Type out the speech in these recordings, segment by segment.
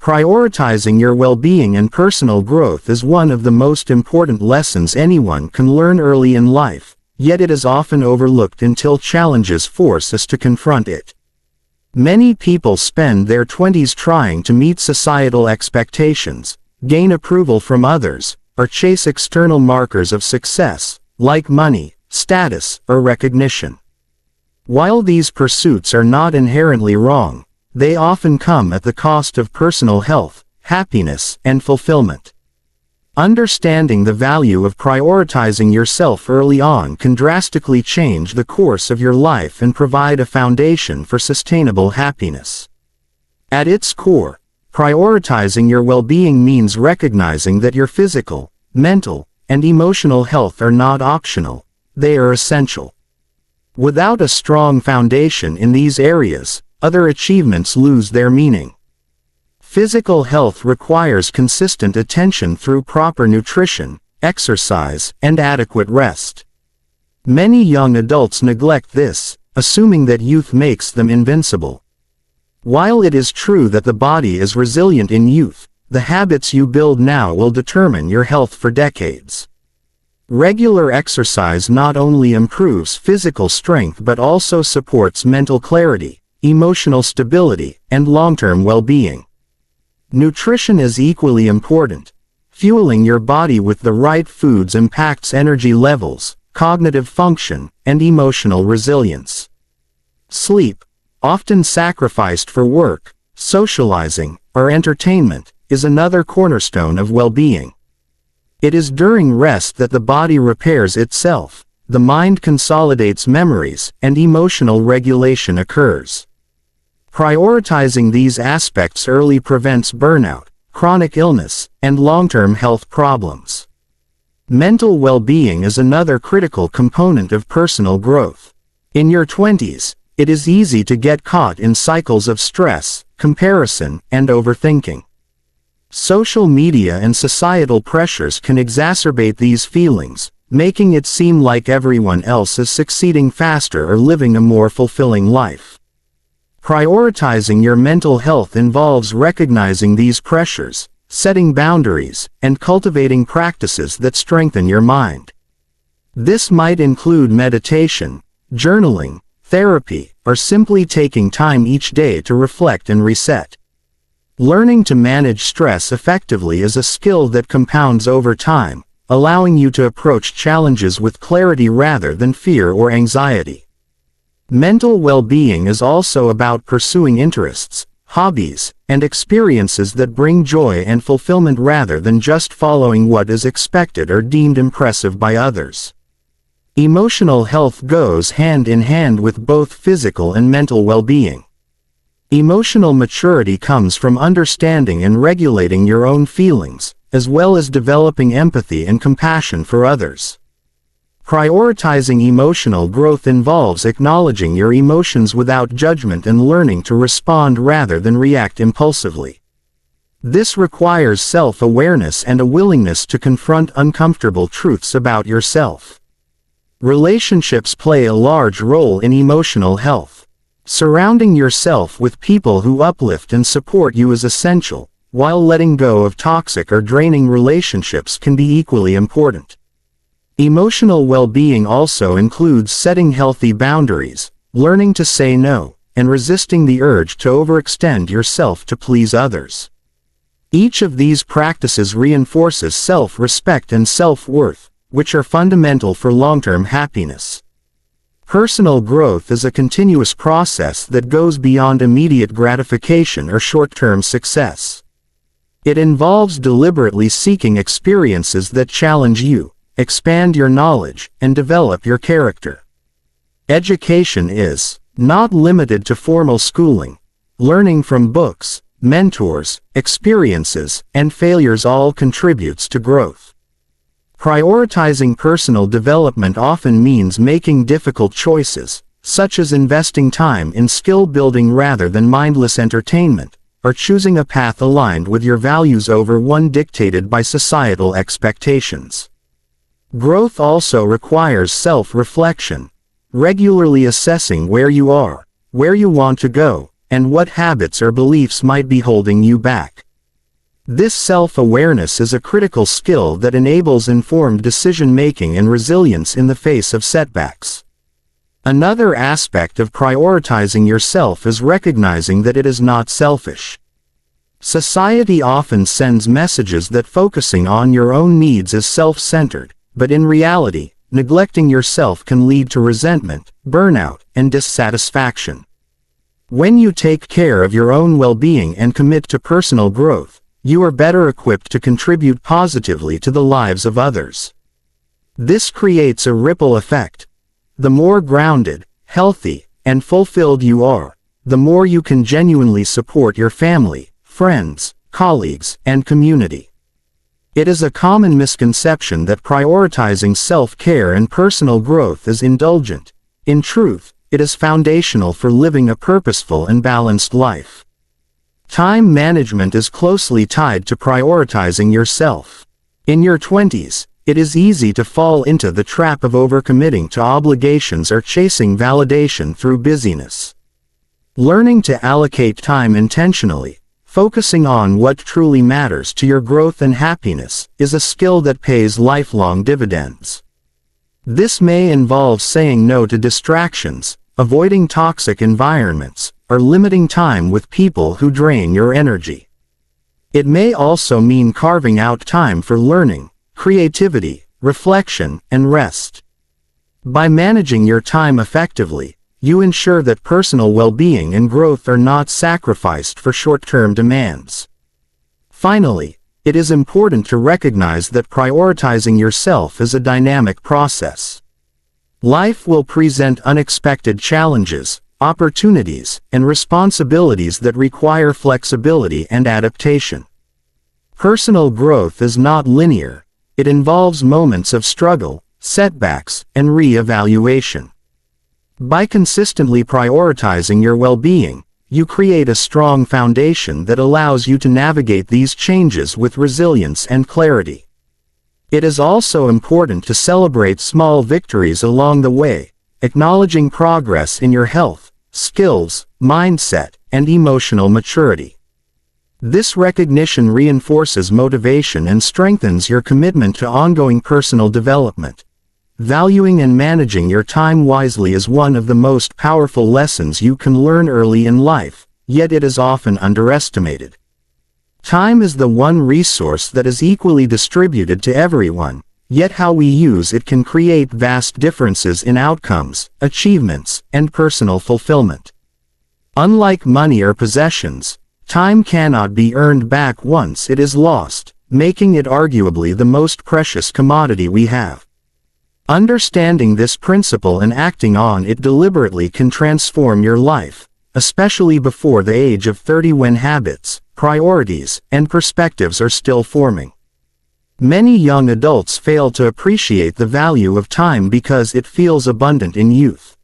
Prioritizing your well-being and personal growth is one of the most important lessons anyone can learn early in life, yet it is often overlooked until challenges force us to confront it. Many people spend their 20s trying to meet societal expectations, gain approval from others, or chase external markers of success, like money, status, or recognition. While these pursuits are not inherently wrong, they often come at the cost of personal health, happiness, and fulfillment. Understanding the value of prioritizing yourself early on can drastically change the course of your life and provide a foundation for sustainable happiness. At its core, prioritizing your well-being means recognizing that your physical, mental, and emotional health are not optional, they are essential. Without a strong foundation in these areas, other achievements lose their meaning. Physical health requires consistent attention through proper nutrition, exercise, and adequate rest. Many young adults neglect this, assuming that youth makes them invincible. While it is true that the body is resilient in youth, the habits you build now will determine your health for decades. Regular exercise not only improves physical strength but also supports mental clarity, emotional stability, and long-term well-being. Nutrition is equally important. Fueling your body with the right foods impacts energy levels, cognitive function, and emotional resilience. Sleep, often sacrificed for work, socializing, or entertainment, is another cornerstone of well-being. It is during rest that the body repairs itself, the mind consolidates memories, and emotional regulation occurs. Prioritizing these aspects early prevents burnout, chronic illness, and long-term health problems. Mental well-being is another critical component of personal growth. In your 20s, it is easy to get caught in cycles of stress, comparison, and overthinking. Social media and societal pressures can exacerbate these feelings, making it seem like everyone else is succeeding faster or living a more fulfilling life. Prioritizing your mental health involves recognizing these pressures, setting boundaries, and cultivating practices that strengthen your mind. This might include meditation, journaling, therapy, or simply taking time each day to reflect and reset. Learning to manage stress effectively is a skill that compounds over time, allowing you to approach challenges with clarity rather than fear or anxiety. Mental well-being is also about pursuing interests, hobbies, and experiences that bring joy and fulfillment rather than just following what is expected or deemed impressive by others. Emotional health goes hand in hand with both physical and mental well-being. Emotional maturity comes from understanding and regulating your own feelings, as well as developing empathy and compassion for others. Prioritizing emotional growth involves acknowledging your emotions without judgment and learning to respond rather than react impulsively. This requires self-awareness and a willingness to confront uncomfortable truths about yourself. Relationships play a large role in emotional health. Surrounding yourself with people who uplift and support you is essential, while letting go of toxic or draining relationships can be equally important. Emotional well-being also includes setting healthy boundaries, learning to say no, and resisting the urge to overextend yourself to please others. Each of these practices reinforces self-respect and self-worth, which are fundamental for long-term happiness. Personal growth is a continuous process that goes beyond immediate gratification or short-term success. It involves deliberately seeking experiences that challenge you, expand your knowledge, and develop your character. Education is not limited to formal schooling. Learning from books, mentors, experiences, and failures all contributes to growth. Prioritizing personal development often means making difficult choices, such as investing time in skill building rather than mindless entertainment, or choosing a path aligned with your values over one dictated by societal expectations. Growth also requires self-reflection, regularly assessing where you are, where you want to go, and what habits or beliefs might be holding you back. This self-awareness is a critical skill that enables informed decision-making and resilience in the face of setbacks. Another aspect of prioritizing yourself is recognizing that it is not selfish. Society often sends messages that focusing on your own needs is self-centered, but in reality, neglecting yourself can lead to resentment, burnout, and dissatisfaction. When you take care of your own well-being and commit to personal growth, you are better equipped to contribute positively to the lives of others. This creates a ripple effect. The more grounded, healthy, and fulfilled you are, the more you can genuinely support your family, friends, colleagues, and community. It is a common misconception that prioritizing self-care and personal growth is indulgent. In truth, it is foundational for living a purposeful and balanced life. Time management is closely tied to prioritizing yourself. In your 20s, it is easy to fall into the trap of overcommitting to obligations or chasing validation through busyness. Learning to allocate time intentionally, focusing on what truly matters to your growth and happiness, is a skill that pays lifelong dividends. This may involve saying no to distractions, avoiding toxic environments, or limiting time with people who drain your energy. It may also mean carving out time for learning, creativity, reflection, and rest. By managing your time effectively, you ensure that personal well-being and growth are not sacrificed for short-term demands. Finally, it is important to recognize that prioritizing yourself is a dynamic process. Life will present unexpected challenges, opportunities, and responsibilities that require flexibility and adaptation. Personal growth is not linear. It involves moments of struggle, setbacks, and re-evaluation. By consistently prioritizing your well-being, you create a strong foundation that allows you to navigate these changes with resilience and clarity. It is also important to celebrate small victories along the way, acknowledging progress in your health, skills, mindset, and emotional maturity. This recognition reinforces motivation and strengthens your commitment to ongoing personal development. Valuing and managing your time wisely is one of the most powerful lessons you can learn early in life, yet it is often underestimated. Time is the one resource that is equally distributed to everyone, yet how we use it can create vast differences in outcomes, achievements, and personal fulfillment. Unlike money or possessions, time cannot be earned back once it is lost, making it arguably the most precious commodity we have. Understanding this principle and acting on it deliberately can transform your life, especially before the age of 30 when habits, priorities, and perspectives are still forming. Many young adults fail to appreciate the value of time because it feels abundant in youth.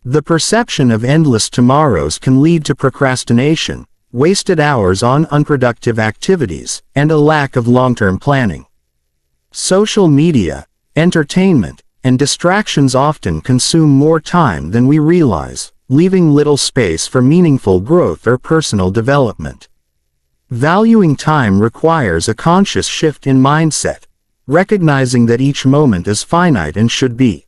The perception of endless tomorrows can lead to procrastination, wasted hours on unproductive activities, and a lack of long-term planning. Social media, entertainment, and distractions often consume more time than we realize, leaving little space for meaningful growth or personal development. Valuing time requires a conscious shift in mindset, recognizing that each moment is finite and should be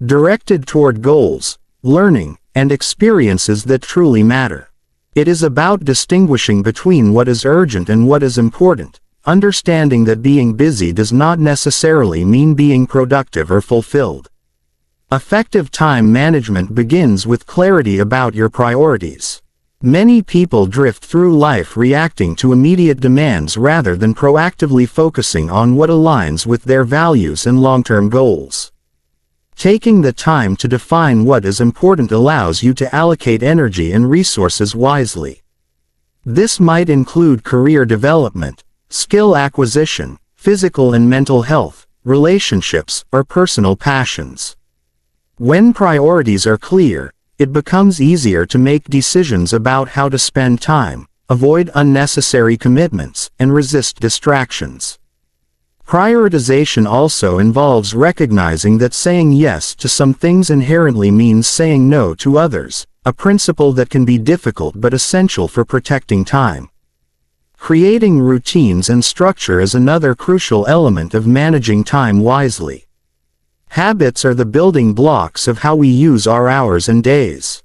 directed toward goals, learning, and experiences that truly matter. It is about distinguishing between what is urgent and what is important, understanding that being busy does not necessarily mean being productive or fulfilled. Effective time management begins with clarity about your priorities. Many people drift through life reacting to immediate demands rather than proactively focusing on what aligns with their values and long-term goals. Taking the time to define what is important allows you to allocate energy and resources wisely. This might include career development, skill acquisition, physical and mental health, relationships, or personal passions. When priorities are clear, it becomes easier to make decisions about how to spend time, avoid unnecessary commitments, and resist distractions. Prioritization also involves recognizing that saying yes to some things inherently means saying no to others, a principle that can be difficult but essential for protecting time. Creating routines and structure is another crucial element of managing time wisely. Habits are the building blocks of how we use our hours and days.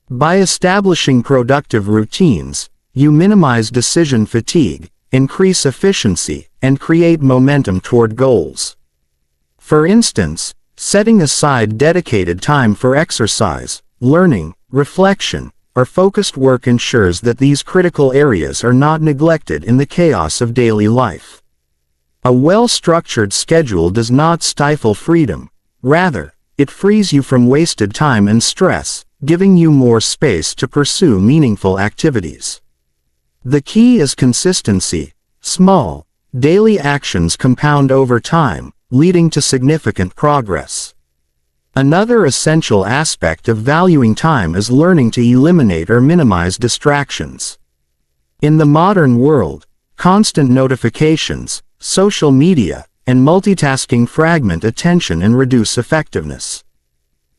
By establishing productive routines, you minimize decision fatigue, increase efficiency, and create momentum toward goals. For instance, setting aside dedicated time for exercise, learning, reflection, or focused work ensures that these critical areas are not neglected in the chaos of daily life. A well-structured schedule does not stifle freedom. Rather, it frees you from wasted time and stress, giving you more space to pursue meaningful activities. The key is consistency. Small, daily actions compound over time, leading to significant progress. Another essential aspect of valuing time is learning to eliminate or minimize distractions. In the modern world, constant notifications, social media, and multitasking fragment attention and reduce effectiveness.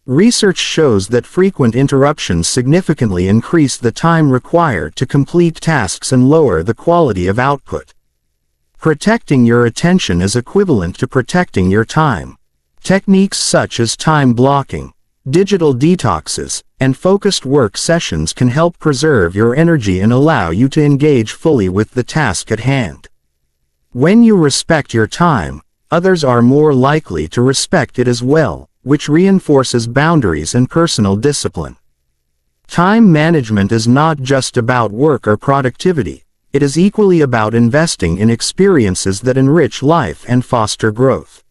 Research shows that frequent interruptions significantly increase the time required to complete tasks and lower the quality of output. Protecting your attention is equivalent to protecting your time. Techniques such as time blocking, digital detoxes, and focused work sessions can help preserve your energy and allow you to engage fully with the task at hand. When you respect your time, others are more likely to respect it as well, which reinforces boundaries and personal discipline. Time management is not just about work or productivity, it is equally about investing in experiences that enrich life and foster growth.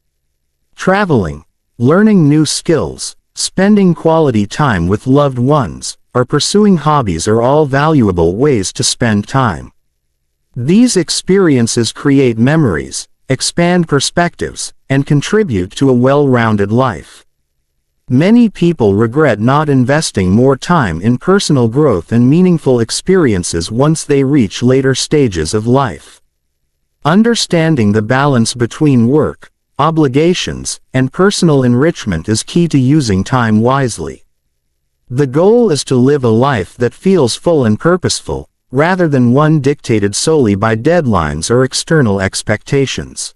Traveling, learning new skills, spending quality time with loved ones, or pursuing hobbies are all valuable ways to spend time. These experiences create memories, expand perspectives, and contribute to a well-rounded life. Many people regret not investing more time in personal growth and meaningful experiences once they reach later stages of life. Understanding the balance between work, obligations, and personal enrichment is key to using time wisely. The goal is to live a life that feels full and purposeful, rather than one dictated solely by deadlines or external expectations.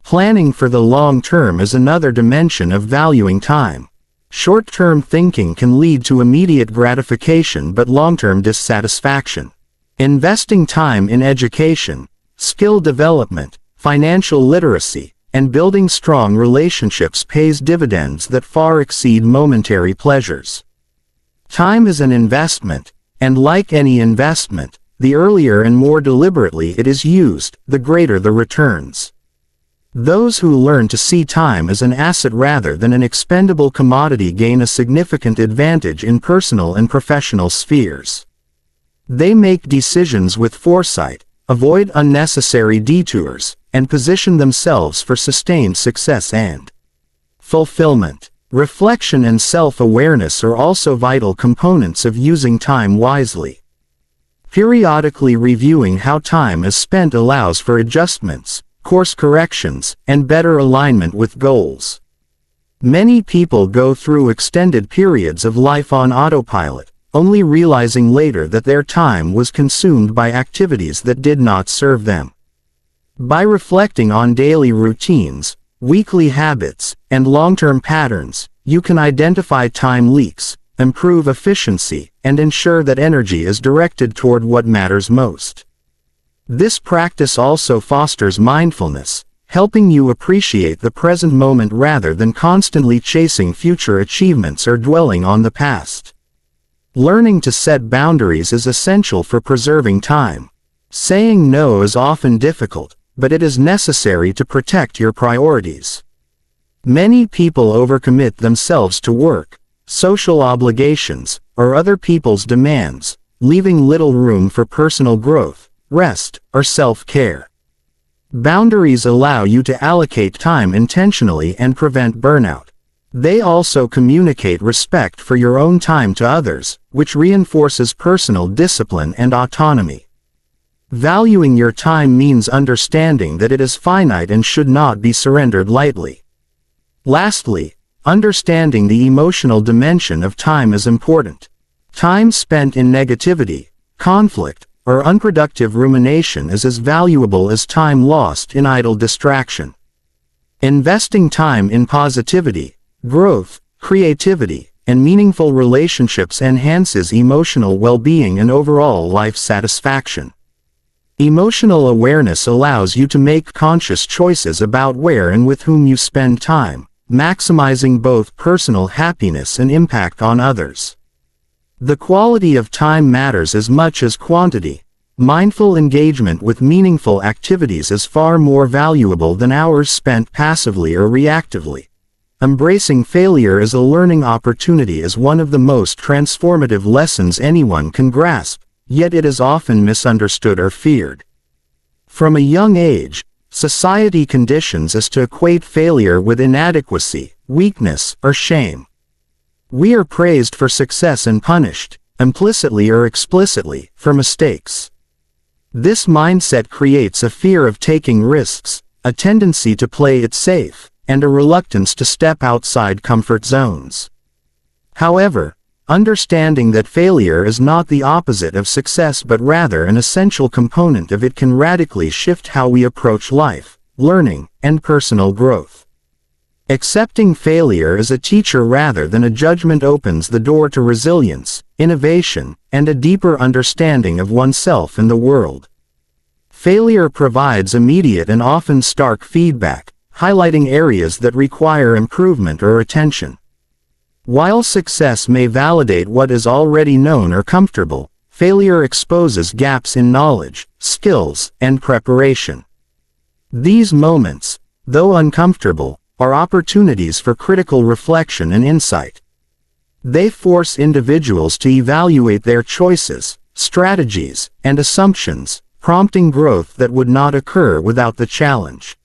Planning for the long term is another dimension of valuing time. Short-term thinking can lead to immediate gratification but long-term dissatisfaction. Investing time in education, skill development, financial literacy, and building strong relationships pays dividends that far exceed momentary pleasures. Time is an investment, and like any investment, the earlier and more deliberately it is used, the greater the returns. Those who learn to see time as an asset rather than an expendable commodity gain a significant advantage in personal and professional spheres. They make decisions with foresight, avoid unnecessary detours, and position themselves for sustained success and fulfillment. Reflection and self-awareness are also vital components of using time wisely. Periodically reviewing how time is spent allows for adjustments, course corrections, and better alignment with goals. Many people go through extended periods of life on autopilot, only realizing later that their time was consumed by activities that did not serve them. By reflecting on daily routines, weekly habits, and long-term patterns, you can identify time leaks, improve efficiency, and ensure that energy is directed toward what matters most. This practice also fosters mindfulness, helping you appreciate the present moment rather than constantly chasing future achievements or dwelling on the past. Learning to set boundaries is essential for preserving time. Saying no is often difficult, but it is necessary to protect your priorities. Many people overcommit themselves to work, social obligations, or other people's demands, leaving little room for personal growth, rest, or self-care. Boundaries allow you to allocate time intentionally and prevent burnout. They also communicate respect for your own time to others, which reinforces personal discipline and autonomy. Valuing your time means understanding that it is finite and should not be surrendered lightly. Lastly, understanding the emotional dimension of time is important. Time spent in negativity, conflict, or unproductive rumination is as valuable as time lost in idle distraction. Investing time in positivity, growth, creativity, and meaningful relationships enhances emotional well-being and overall life satisfaction. Emotional awareness allows you to make conscious choices about where and with whom you spend time, maximizing both personal happiness and impact on others. The quality of time matters as much as quantity. Mindful engagement with meaningful activities is far more valuable than hours spent passively or reactively. Embracing failure as a learning opportunity is one of the most transformative lessons anyone can grasp, yet it is often misunderstood or feared. From a young age, society conditions us to equate failure with inadequacy, weakness, or shame. We are praised for success and punished, implicitly or explicitly, for mistakes. This mindset creates a fear of taking risks, a tendency to play it safe, and a reluctance to step outside comfort zones. However, understanding that failure is not the opposite of success but rather an essential component of it can radically shift how we approach life, learning, and personal growth. Accepting failure as a teacher rather than a judgment opens the door to resilience, innovation, and a deeper understanding of oneself and the world. Failure provides immediate and often stark feedback, highlighting areas that require improvement or attention. While success may validate what is already known or comfortable, failure exposes gaps in knowledge, skills, and preparation. These moments, though uncomfortable, are opportunities for critical reflection and insight. They force individuals to evaluate their choices, strategies, and assumptions, prompting growth that would not occur without the challenge.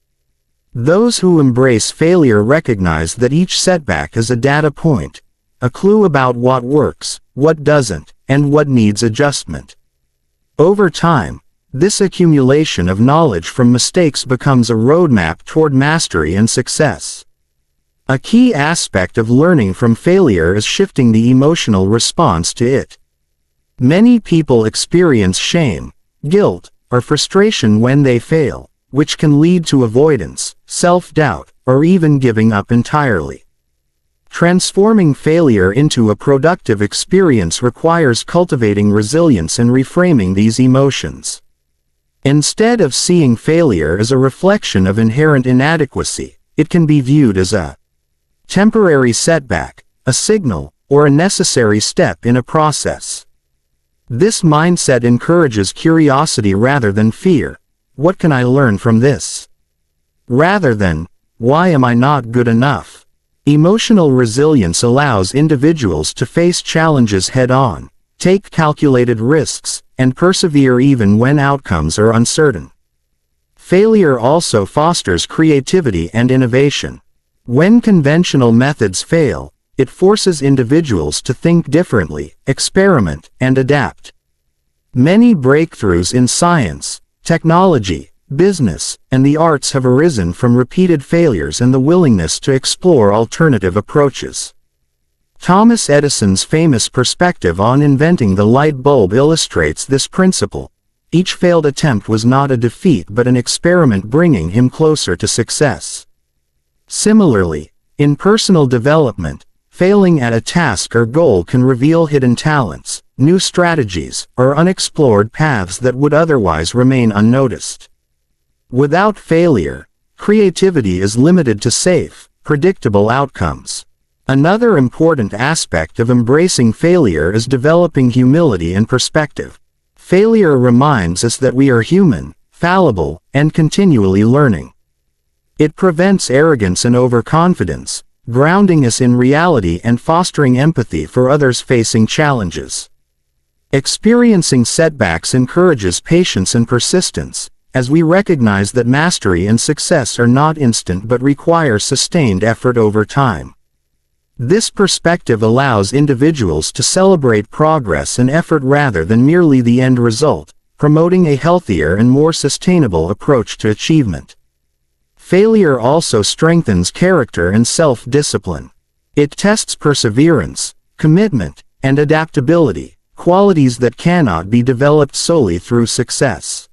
Those who embrace failure recognize that each setback is a data point, a clue about what works, what doesn't, and what needs adjustment. Over time, this accumulation of knowledge from mistakes becomes a roadmap toward mastery and success. A key aspect of learning from failure is shifting the emotional response to it. Many people experience shame, guilt, or frustration when they fail, which can lead to avoidance, self-doubt, or even giving up entirely. Transforming failure into a productive experience requires cultivating resilience and reframing these emotions. Instead of seeing failure as a reflection of inherent inadequacy, it can be viewed as a temporary setback, a signal, or a necessary step in a process. This mindset encourages curiosity rather than fear. What can I learn from this? Rather than, why am I not good enough? Emotional resilience allows individuals to face challenges head-on, take calculated risks, and persevere even when outcomes are uncertain. Failure also fosters creativity and innovation. When conventional methods fail, it forces individuals to think differently, experiment, and adapt. Many breakthroughs in science, technology, business, and the arts have arisen from repeated failures and the willingness to explore alternative approaches. Thomas Edison's famous perspective on inventing the light bulb illustrates this principle. Each failed attempt was not a defeat but an experiment bringing him closer to success. Similarly, in personal development, failing at a task or goal can reveal hidden talents, new strategies, or unexplored paths that would otherwise remain unnoticed. Without failure, creativity is limited to safe, predictable outcomes. Another important aspect of embracing failure is developing humility and perspective. Failure reminds us that we are human, fallible, and continually learning. It prevents arrogance and overconfidence, grounding us in reality and fostering empathy for others facing challenges. Experiencing setbacks encourages patience and persistence, as we recognize that mastery and success are not instant but require sustained effort over time. This perspective allows individuals to celebrate progress and effort rather than merely the end result, promoting a healthier and more sustainable approach to achievement. Failure also strengthens character and self-discipline. It tests perseverance, commitment, and adaptability, qualities that cannot be developed solely through success.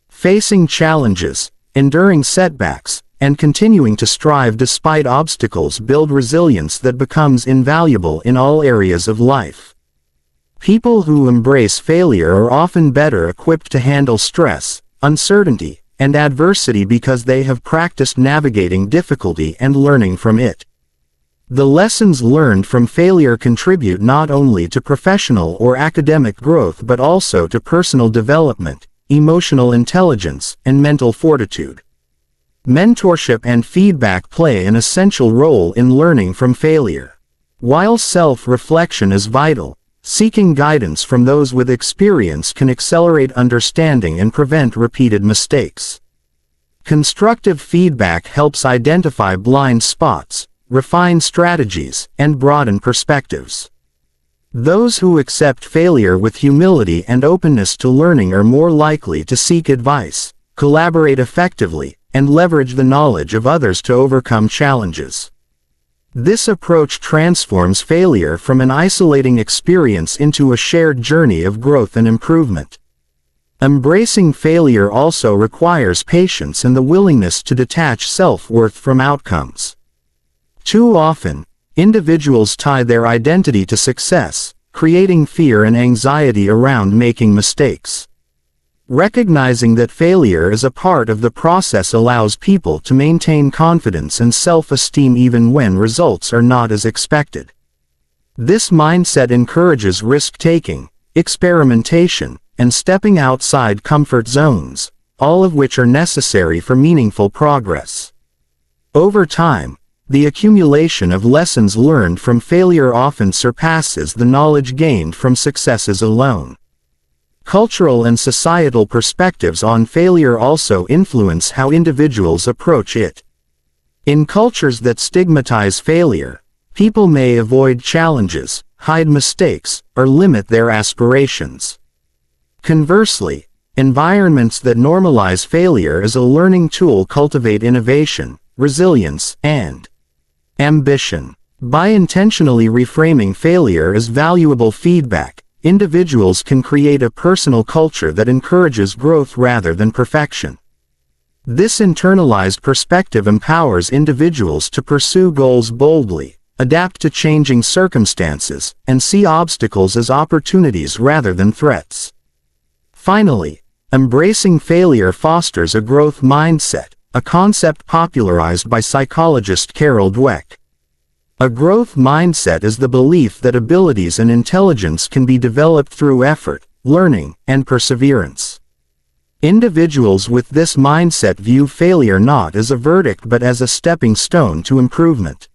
Facing challenges, enduring setbacks, and continuing to strive despite obstacles build resilience that becomes invaluable in all areas of life. People who embrace failure are often better equipped to handle stress, uncertainty, and adversity because they have practiced navigating difficulty and learning from it. The lessons learned from failure contribute not only to professional or academic growth but also to personal development, emotional intelligence, and mental fortitude. Mentorship and feedback play an essential role in learning from failure. While self-reflection is vital, seeking guidance from those with experience can accelerate understanding and prevent repeated mistakes. Constructive feedback helps identify blind spots, refine strategies, and broaden perspectives. Those who accept failure with humility and openness to learning are more likely to seek advice, collaborate effectively, and leverage the knowledge of others to overcome challenges. This approach transforms failure from an isolating experience into a shared journey of growth and improvement. Embracing failure also requires patience and the willingness to detach self-worth from outcomes. Too often, individuals tie their identity to success, creating fear and anxiety around making mistakes. Recognizing that failure is a part of the process allows people to maintain confidence and self-esteem even when results are not as expected. This mindset encourages risk-taking, experimentation, and stepping outside comfort zones, all of which are necessary for meaningful progress. Over time, the accumulation of lessons learned from failure often surpasses the knowledge gained from successes alone. Cultural and societal perspectives on failure also influence how individuals approach it. In cultures that stigmatize failure, people may avoid challenges, hide mistakes, or limit their aspirations. Conversely, environments that normalize failure as a learning tool cultivate innovation, resilience, and ambition. By intentionally reframing failure as valuable feedback, individuals can create a personal culture that encourages growth rather than perfection. This internalized perspective empowers individuals to pursue goals boldly, adapt to changing circumstances, and see obstacles as opportunities rather than threats. Finally, embracing failure fosters a growth mindset, a concept popularized by psychologist Carol Dweck. A growth mindset is the belief that abilities and intelligence can be developed through effort, learning, and perseverance. Individuals with this mindset view failure not as a verdict but as a stepping stone to improvement.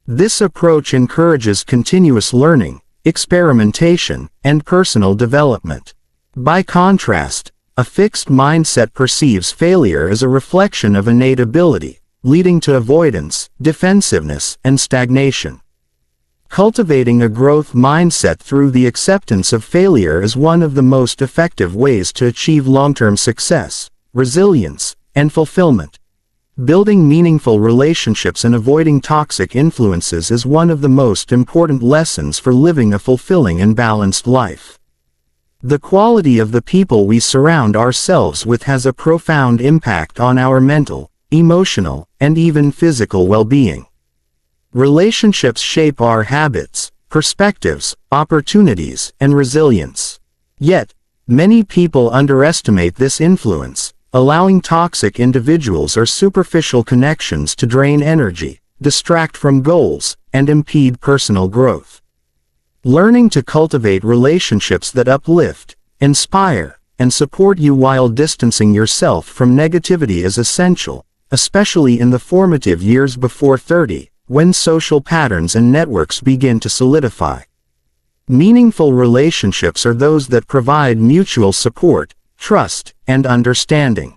This approach encourages continuous learning, experimentation, and personal development. By contrast, a fixed mindset perceives failure as a reflection of innate ability, leading to avoidance, defensiveness, and stagnation. Cultivating a growth mindset through the acceptance of failure is one of the most effective ways to achieve long-term success, resilience, and fulfillment. Building meaningful relationships and avoiding toxic influences is one of the most important lessons for living a fulfilling and balanced life. The quality of the people we surround ourselves with has a profound impact on our mental, emotional, and even physical well-being. Relationships shape our habits, perspectives, opportunities, and resilience. Yet, many people underestimate this influence, allowing toxic individuals or superficial connections to drain energy, distract from goals, and impede personal growth. Learning to cultivate relationships that uplift, inspire, and support you while distancing yourself from negativity is essential, especially in the formative years before 30, when social patterns and networks begin to solidify. Meaningful relationships are those that provide mutual support, trust, and understanding.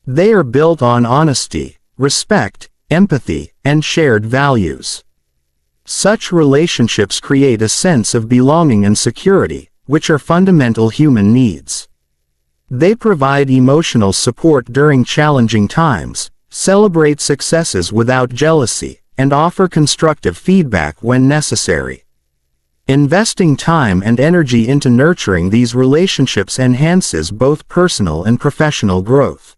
They are built on honesty, respect, empathy, and shared values. Such relationships create a sense of belonging and security, which are fundamental human needs. They provide emotional support during challenging times, celebrate successes without jealousy, and offer constructive feedback when necessary. Investing time and energy into nurturing these relationships enhances both personal and professional growth.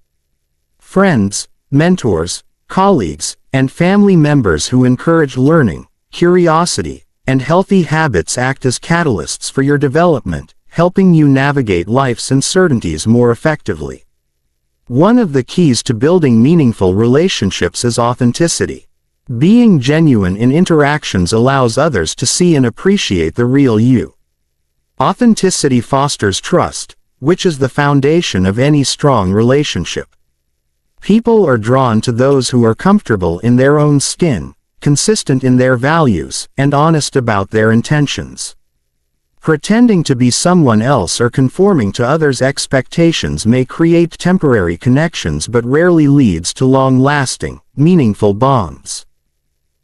Friends, mentors, colleagues, and family members who encourage learning, curiosity, and healthy habits act as catalysts for your development, helping you navigate life's uncertainties more effectively. One of the keys to building meaningful relationships is authenticity. Being genuine in interactions allows others to see and appreciate the real you. Authenticity fosters trust, which is the foundation of any strong relationship. People are drawn to those who are comfortable in their own skin, consistent in their values, and honest about their intentions. Pretending to be someone else or conforming to others' expectations may create temporary connections but rarely leads to long-lasting, meaningful bonds.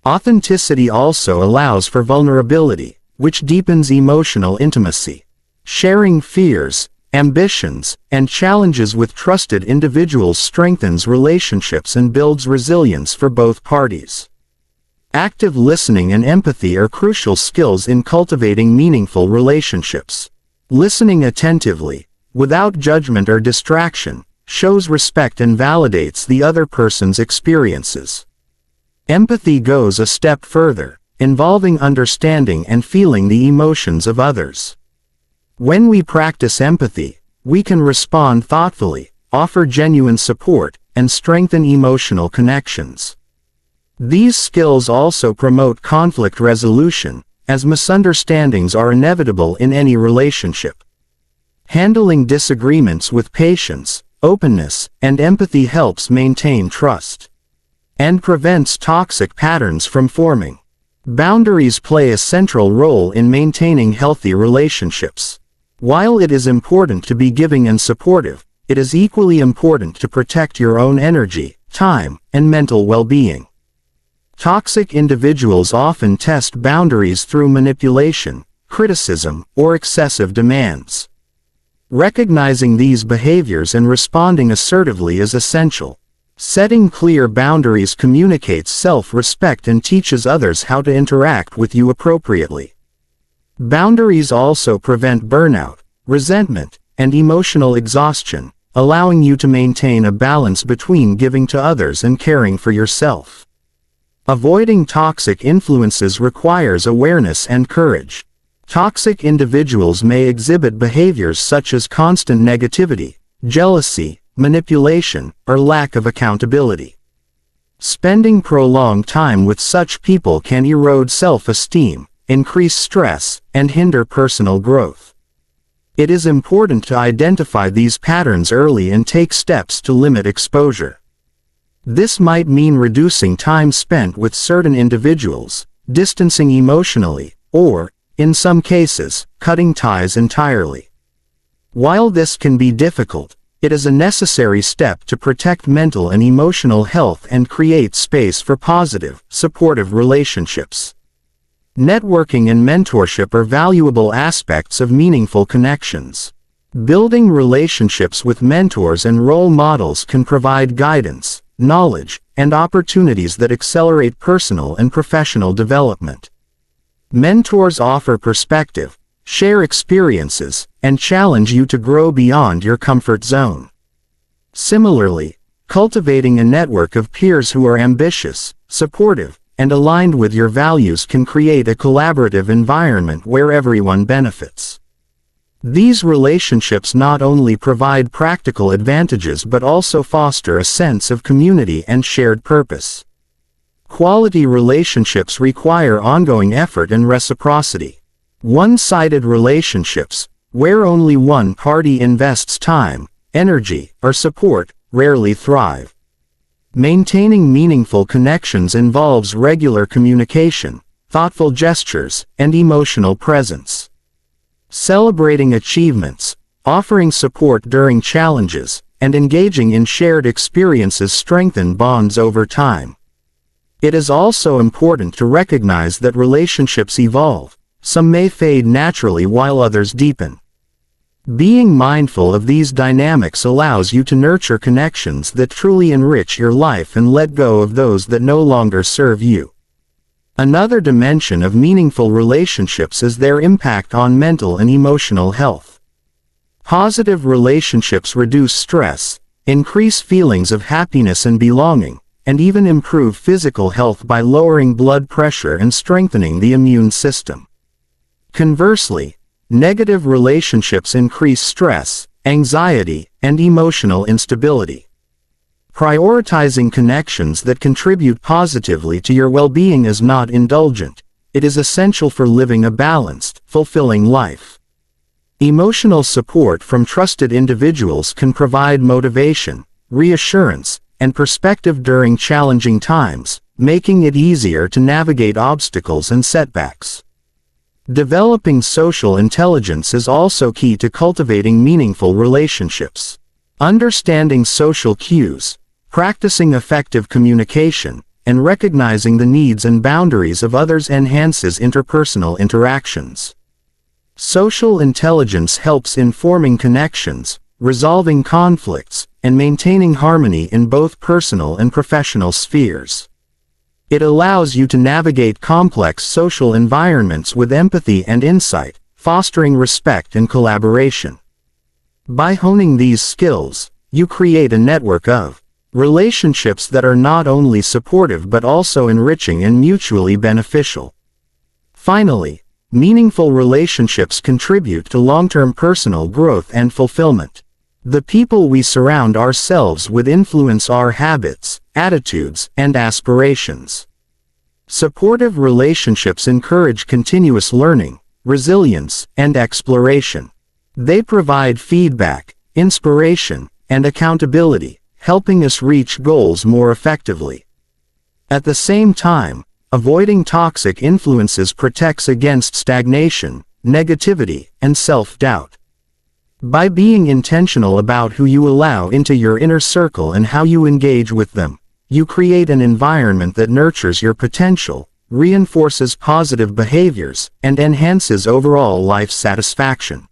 Authenticity also allows for vulnerability, which deepens emotional intimacy. Sharing fears, ambitions, and challenges with trusted individuals strengthens relationships and builds resilience for both parties. Active listening and empathy are crucial skills in cultivating meaningful relationships. Listening attentively, without judgment or distraction, shows respect and validates the other person's experiences. Empathy goes a step further, involving understanding and feeling the emotions of others. When we practice empathy, we can respond thoughtfully, offer genuine support, and strengthen emotional connections. These skills also promote conflict resolution, as misunderstandings are inevitable in any relationship. Handling disagreements with patience, openness, and empathy helps maintain trust and prevents toxic patterns from forming. Boundaries play a central role in maintaining healthy relationships. While it is important to be giving and supportive, it is equally important to protect your own energy, time, and mental well-being. Toxic individuals often test boundaries through manipulation, criticism, or excessive demands. Recognizing these behaviors and responding assertively is essential. Setting clear boundaries communicates self-respect and teaches others how to interact with you appropriately. Boundaries also prevent burnout, resentment, and emotional exhaustion, allowing you to maintain a balance between giving to others and caring for yourself. Avoiding toxic influences requires awareness and courage. Toxic individuals may exhibit behaviors such as constant negativity, jealousy, manipulation, or lack of accountability. Spending prolonged time with such people can erode self-esteem, increase stress, and hinder personal growth. It is important to identify these patterns early and take steps to limit exposure. This might mean reducing time spent with certain individuals, distancing emotionally, or, in some cases, cutting ties entirely. While this can be difficult, it is a necessary step to protect mental and emotional health and create space for positive, supportive relationships. Networking and mentorship are valuable aspects of meaningful connections. Building relationships with mentors and role models can provide guidance, knowledge, and opportunities that accelerate personal and professional development. Mentors offer perspective, share experiences, and challenge you to grow beyond your comfort zone. Similarly, cultivating a network of peers who are ambitious, supportive, and aligned with your values can create a collaborative environment where everyone benefits. These relationships not only provide practical advantages but also foster a sense of community and shared purpose. Quality relationships require ongoing effort and reciprocity. One-sided relationships, where only one party invests time, energy, or support, rarely thrive. Maintaining meaningful connections involves regular communication, thoughtful gestures, and emotional presence. Celebrating achievements, offering support during challenges, and engaging in shared experiences strengthen bonds over time. It is also important to recognize that relationships evolve. Some may fade naturally while others deepen. Being mindful of these dynamics allows you to nurture connections that truly enrich your life and let go of those that no longer serve you. Another dimension of meaningful relationships is their impact on mental and emotional health. Positive relationships reduce stress, increase feelings of happiness and belonging, and even improve physical health by lowering blood pressure and strengthening the immune system. Conversely, negative relationships increase stress, anxiety, and emotional instability. Prioritizing connections that contribute positively to your well-being is not indulgent. It is essential for living a balanced, fulfilling life. Emotional support from trusted individuals can provide motivation, reassurance, and perspective during challenging times, making it easier to navigate obstacles and setbacks. Developing social intelligence is also key to cultivating meaningful relationships. Understanding social cues, practicing effective communication, and recognizing the needs and boundaries of others enhances interpersonal interactions. Social intelligence helps in forming connections, resolving conflicts, and maintaining harmony in both personal and professional spheres. It allows you to navigate complex social environments with empathy and insight, fostering respect and collaboration. By honing these skills, you create a network of relationships that are not only supportive but also enriching and mutually beneficial. Finally, meaningful relationships contribute to long-term personal growth and fulfillment. The people we surround ourselves with influence our habits, attitudes, and aspirations. Supportive relationships encourage continuous learning, resilience, and exploration. They provide feedback, inspiration, and accountability, helping us reach goals more effectively. At the same time, avoiding toxic influences protects against stagnation, negativity, and self-doubt. By being intentional about who you allow into your inner circle and how you engage with them, you create an environment that nurtures your potential, reinforces positive behaviors, and enhances overall life satisfaction.